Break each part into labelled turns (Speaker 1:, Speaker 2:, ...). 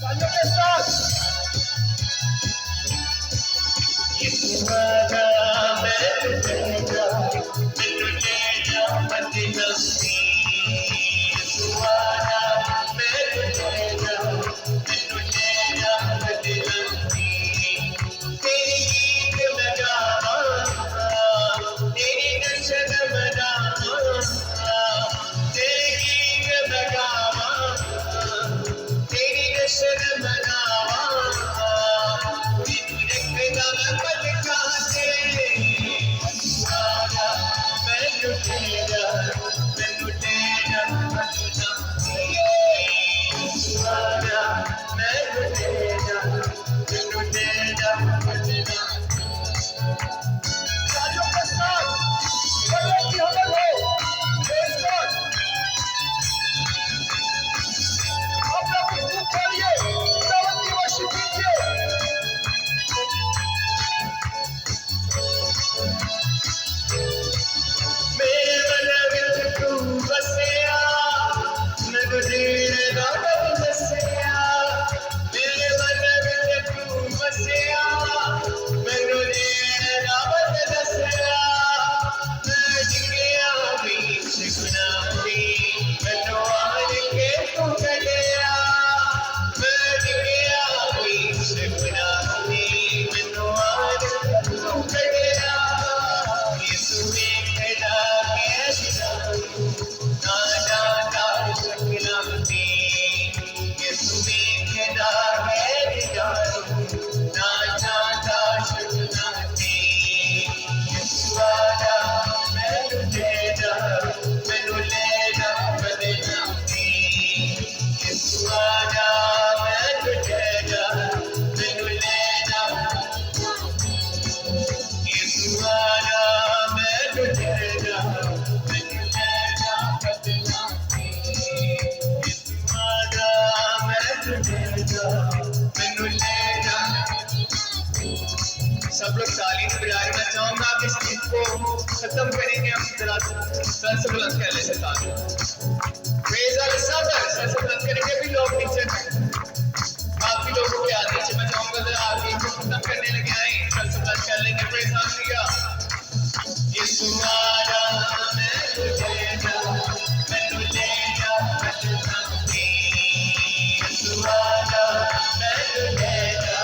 Speaker 1: तालियों के साथ ये तुम्हारा मैं तेरा मैनू ले जा मदीना ये तुम्हारा मैं तेरा मैनू ले जा मदीना तेरी गीत लगावा तेरी नशर बनावा तेरी गीत लगावा तेरी नशर बनावा सब लोग तालियां बजाए। मैं चाहूंगा कि इस गीत को खत्म करेंगे हम जरा सर से बुलंद कर ले सकता सर से बुलंद करेंगे भी लोग नीचे काफी लोगों के आते हैं। मैं चाहूंगा जरा आगे को खत्म करने लगे आए सर से बुलंद कर लेंगे। Praise hallelujah. ये तुम्हारा मैं तुझे जा मैनू ले जा मदीना ये तुम्हारा मैं तुझे जा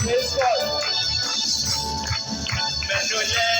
Speaker 1: Let's go.